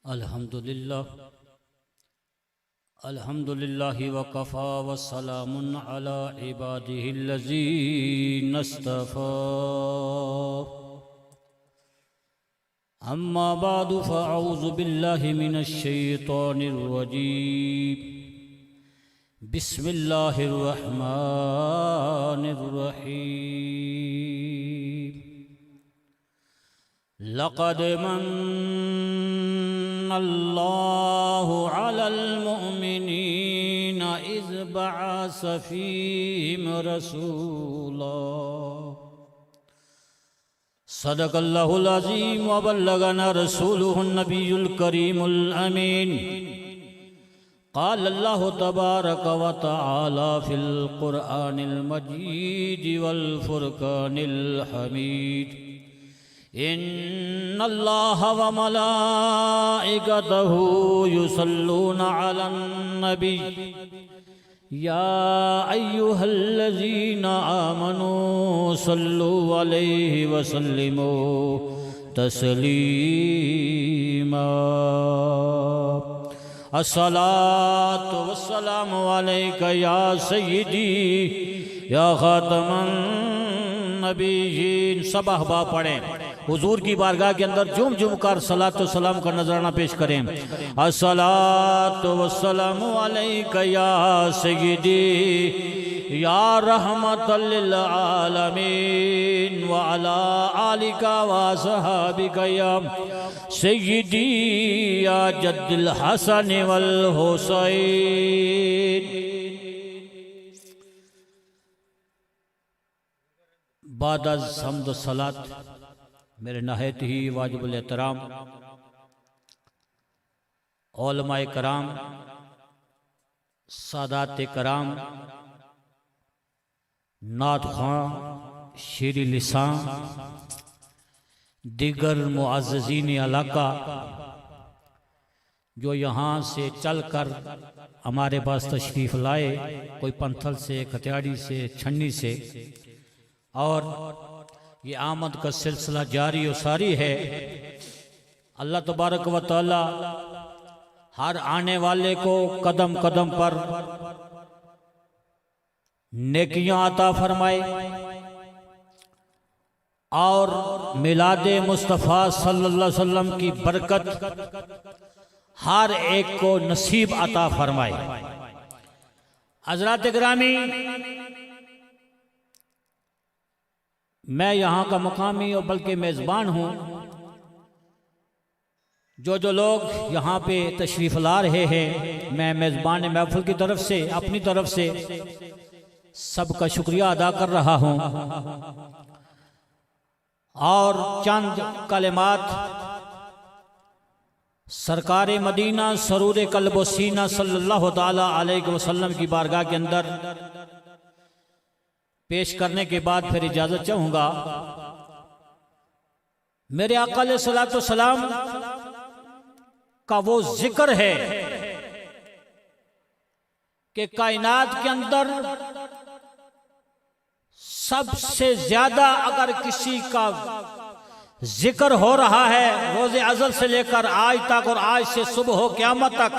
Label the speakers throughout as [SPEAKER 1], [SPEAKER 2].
[SPEAKER 1] अल्हम्दुलिल्लाह अल्हम्दुलिल्लाहि वकफ़ा वस्सलामुन अला इबादिहिल्लज़ीना इस्तफ़ा अम्मा बादु फ़अऊज़ु बिल्लाहि मिनश शैतानिर रजीम बिस्मिल्लाहिर रहमानिर रहीम लक़द मन्नल्लाहु अलल मुअमिनीना इज़ बअस फ़ीहिम रसूला सदक़ल्लाहुल अज़ीम व बल्लगना रसूलुहुन नबियुल करीमुल अमीन क़ालल्लाहु तबारक व तआला फ़िल क़ुरआनिल मजीद वल फ़ुरक़ानिल हमीद इन्नल्लाह व मलाइकतहु युसल्लूना अलन नबी या अय्युहल्लज़ीना आमनू सल्लु अलैहि व सल्लिमू तस्लीमा अस्सलातु वस्सलामु अलैका या सय्यदी या खातमन नबीयीन। सब अहबाब पढ़ें, हुजूर की बारगाह के अंदर झूम झूम कर सलातो सलाम का नजराना पेश करें। अस्सलातु वस्सलामु अलैका या सय्यदी या रहमतल लिल आलमीन व अला आलिका व असहाबिका या सय्यदी या जद्दिल हसन वल हुसैन। बाद अज़ हम्द सलात मेरे नहायत ही वाजिबुल एहतराम उलमाए कराम, सादात कराम, नात ख़्वां, शेरी लिसान, दीगर मुअज़्ज़िज़ीन इलाका जो यहाँ से चलकर हमारे पास तशरीफ़ लाए, कोई पंथल से, कत्याड़ी से, छन्नी से, और ये आमद का सिलसिला जारी और सारी है। अल्लाह तबारक व तआला हर आने वाले को कदम कदम पर नेकियां अता फरमाए और मिलादे मुस्तफ़ा सल्लल्लाहु अलैहि वसल्लम की बरकत हर एक को नसीब अता फरमाए। हज़रात गिरामी, मैं यहाँ का मकामी और बल्कि मेज़बान हूँ। जो लोग यहाँ पे तशरीफ़ ला रहे हैं, मैं मेज़बान महफ़िल की तरफ से, अपनी तरफ से सबका शुक्रिया अदा कर रहा हूँ और चंद कलिमात सरकार मदीना सरूर कल्ब व सीना सल्लल्लाहु ताला अलैहि वसल्लम की बारगाह के अंदर पेश करने के बाद फिर इजाजत चाहूंगा। मेरे आका अलैहिस्सलातु वस्सलाम का वो जिक्र है कि कायनात के अंदर सबसे ज्यादा अगर किसी का जिक्र हो रहा है रोज़े अज़ल से लेकर आज तक और आज से सुबह हो क़यामत तक,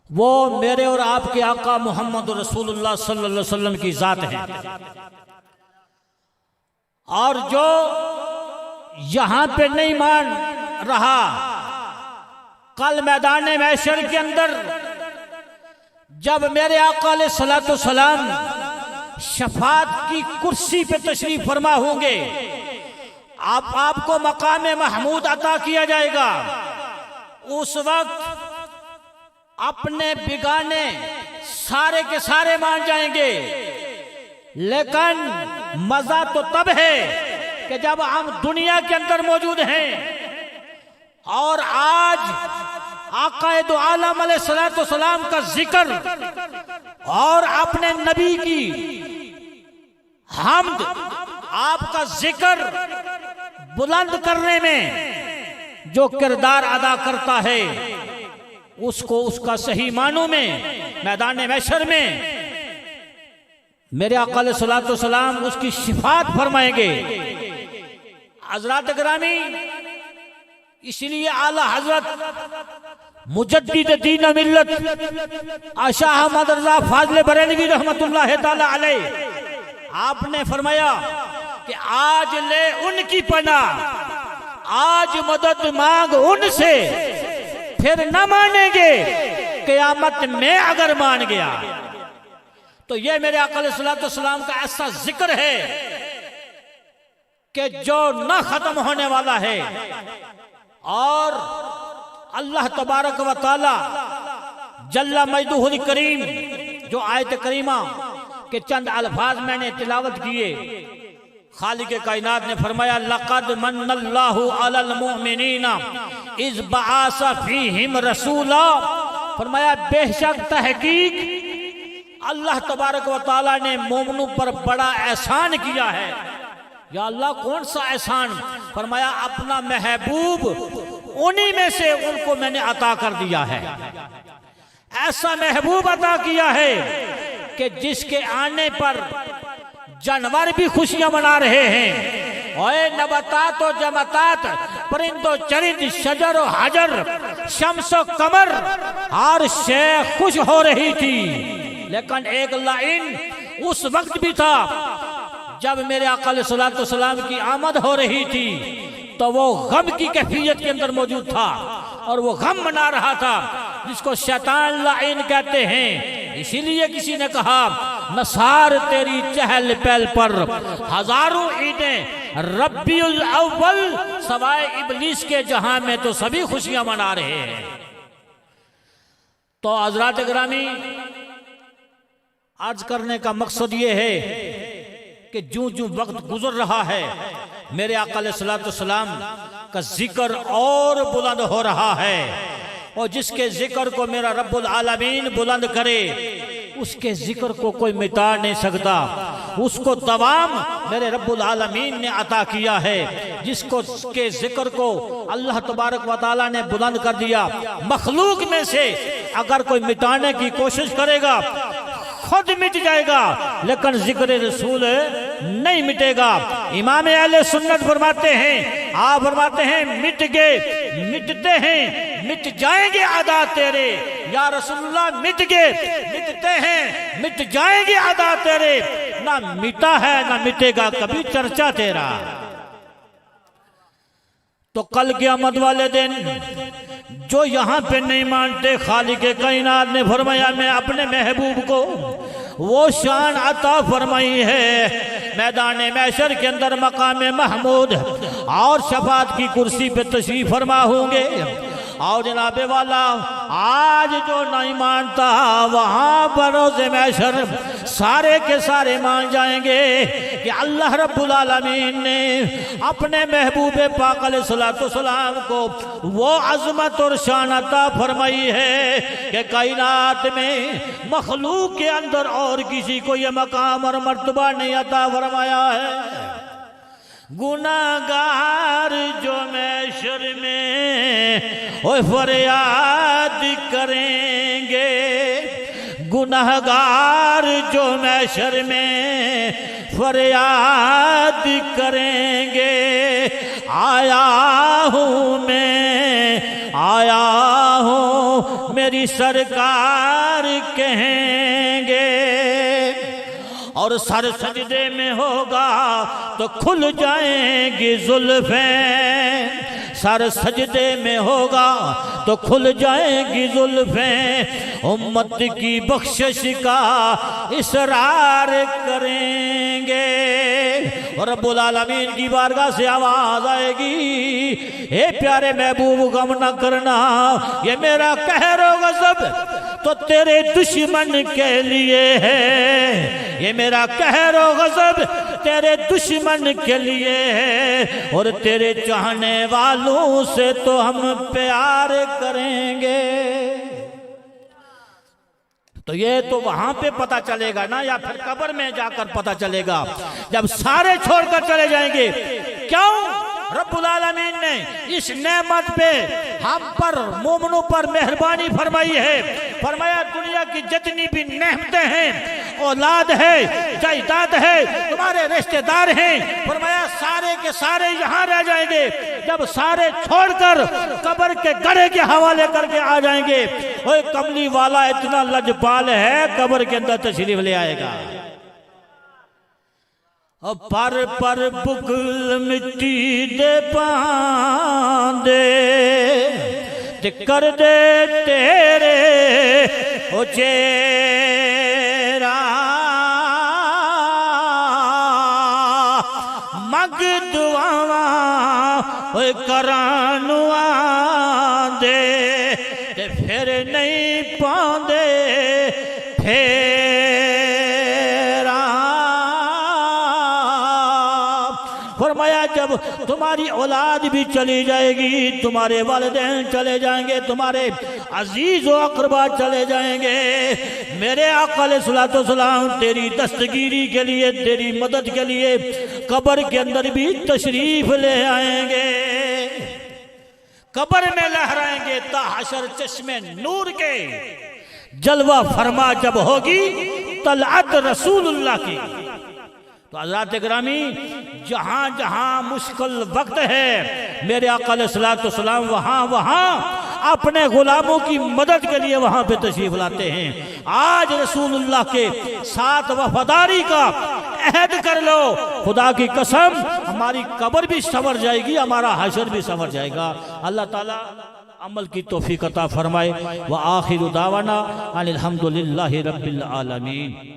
[SPEAKER 1] वो मेरे और आपके आका मोहम्मद रसूलुल्लाह सल्लल्लाहु अलैहि वसल्लम की ज़ात है। और जो यहाँ पे नहीं मान रहा, कल मैदान महशर के अंदर जब मेरे आका अलैहिस्सलातु वस्सलाम शफाअत की कुर्सी पे तशरीफ फरमा होंगे, आपको मकाम महमूद अता किया जाएगा। उस वक्त अपने बिगाने सारे के सारे मान जाएंगे, लेकिन मजा तो तब है कि जब हम दुनिया के अंदर मौजूद हैं और आज आक़ाए दो आलम अलैहिस्सलातु वस्सलाम का जिक्र और अपने नबी की हम्द, आपका जिक्र बुलंद करने में जो किरदार अदा करता है, उसको उसका सही मानों में मैदान महशर में मेरे आका अलैहिस्सलातु वस्सलाम उसकी शिफात फरमाएंगे। हज़रात गिरामी, इसलिए आला हजरत मुजद्दिद दीन मिल्लत शाह अहमद रजा फाजले बरेलवी रहमतुल्लाह ताला अलैह आपने फरमाया कि आज ले उनकी पनाह, आज मदद मांग उनसे, फिर न मानेंगे क़यामत में अगर मान गया। तो ये मेरे आका अलैहिस्सलाम का ऐसा जिक्र है कि जो न खत्म होने वाला है। और अल्लाह तबारक व तआला जल्ला मजदूहुल करीम जो आयत करीमा के चंद अल्फाज मैंने तिलावत किए, खालिक कायनात ने फरमाया लक़द मन्नल्लाहु अलल मुमिनीना इज़ बअसा फीहिम रसूला। फरमाया बेशक तहकीक अल्लाह तबारक व तआला ने मोमिनों पर बड़ा एहसान किया है। या अल्लाह कौन सा एहसान? फरमाया अपना महबूब उन्हीं में से उनको मैंने अता कर दिया है। ऐसा महबूब अता किया है कि जिसके आने पर जानवर भी खुशियां मना रहे हैं। और नबतात और जमतात, परिंदो चरिंद, शजर और हजर, शम्सो कमर, हर शे खुश हो रही थी। लेकिन एक लाइन उस वक्त भी था जब मेरे आका अलैहिस्सलाम की आमद हो रही थी, तो वो गम की कैफियत के अंदर मौजूद था और वो गम मना रहा था, जिसको शैतान लाइन कहते हैं। इसीलिए किसी ने कहा नसार तेरी चहल पहल पर हजारों ईदें, रब्बिउल अव्वल सवाए इबलीस के जहां में तो सभी खुशियां मना रहे हैं। तो हजरात गिरामी, अर्ज करने का मकसद ये है कि जो जो वक्त गुजर रहा है, मेरे आका अलैहिस्सलाम का जिक्र और बुलंद हो रहा है। और जिसके जिक्र को मेरा रब्बुल आलमीन बुलंद करे, उसके जिक्र को कोई मिटा नहीं सकता। उसको दवाम मेरे रब्बुल आलमीन ने अता किया है। जिसको के जिक्र को अल्लाह तबारक व तआला ने बुलंद कर दिया, मखलूक में से अगर कोई मिटाने की कोशिश करेगा खुद मिट जाएगा, लेकिन जिक्र रसूल नहीं मिटेगा। इमाम अहले सुन्नत फरमाते हैं, आप फरमाते हैं मिट गए मिटते हैं, मिट जाएंगे अदा तेरे। या रसूलुल्लाह मिट गए मिटते हैं, मिट जाएंगे अदा तेरे। ना मिटा है ना मिटेगा कभी चर्चा तेरा। तो कल क़यामत वाले दिन जो यहाँ पे नहीं मानते, खालिक कायनात ने फरमाया मैं अपने महबूब को वो शान अता फरमाई है, मैदान महशर के अंदर मकाम महमूद और शफात की कुर्सी पे तशरीफ फरमा होंगे। और जनाबे वाला आज जो नहीं मानता, वहाँ पर रोज़े महशर सारे के सारे मान जाएंगे कि अल्लाह रब्बुल आलमीन ने अपने महबूब पाक अलैहिस्सलाम को वो अज़मत और शान अता फरमाई है कि कायनात में मखलूक के अंदर और किसी को ये मकाम और मर्तबा नहीं अता फरमाया है। गुनाहगार जो महशर में ओ फरियाद करेंगे, गुनाहगार जो महशर में फरियाद करेंगे, आया हूँ मैं आया हूँ मेरी सरकार कहेंगे। और सर सजदे में होगा तो खुल जाएंगी जुल्फें, सर सजदे में होगा तो खुल जाएंगी जुल्फें। उम्मत की बख्शिश का इसरार करेंगे और रब्बुल आलमीन की बारगाह से आवाज आएगी, हे प्यारे महबूब गम न करना, ये मेरा कहर व गज़ब तो तेरे दुश्मन के लिए है, ये मेरा कहर व गज़ब तेरे दुश्मन के लिए है, और तेरे चाहने वालों से तो हम प्यार करेंगे। तो ये तो वहां पे पता चलेगा ना, या फिर कब्र में जाकर पता चलेगा, जब सारे छोड़कर चले जाएंगे। क्यों? रब्बुल आलमीन ने इस नेमत पे हम पर मोमिनों पर मेहरबानी फरमाई है। फरमाया दुनिया की जितनी भी नेमतें हैं, औलाद है, जायदाद है, तुम्हारे रिश्तेदार हैं, फरमाया सारे के सारे यहाँ रह जाएंगे। जब सारे छोड़कर कब्र के गड्ढे के हवाले करके आ जाएंगे, ओए कमली वाला इतना लजपाल है, कब्र के अंदर तशरीफ ले आएगा। पर बुगल मिट्टी दे पांदे ते कर दे तेरे ओ चेरा मंग दुआवा ओए करानुआ दे ते फिर नहीं पांदे फरमाया जब तुम्हारी औलाद भी चली जाएगी, तुम्हारे वालिदैन चले जाएंगे, तुम्हारे अजीज व अक़रबा चले जाएंगे, मेरे आका अलैहिस्सलातु वस्सलाम तेरी दस्तगीरी के लिए, तेरी मदद के लिए कब्र के अंदर भी तशरीफ ले आएंगे, कब्र में लहराएंगे ता हशर चश्मे नूर के जलवा फरमा जब होगी तलअत रसूलुल्लाह की। तो हज़रात गिरामी, जहाँ जहाँ मुश्किल वक्त है, मेरे आका अलैहिस्सलातु वस्सलाम वहाँ वहाँ अपने गुलामों की मदद के लिए वहाँ पे तशरीफ लाते हैं। आज रसूलुल्लाह के साथ वफादारी का अहद कर लो, खुदा की कसम हमारी कब्र भी संवर जाएगी, हमारा हशर भी संवर जाएगा। अल्लाह ताला अमल की तौफीक अता फरमाए। व आखिरु दावाना अनिल हम्दुलिल्लाहि रब्बिल आलमीन।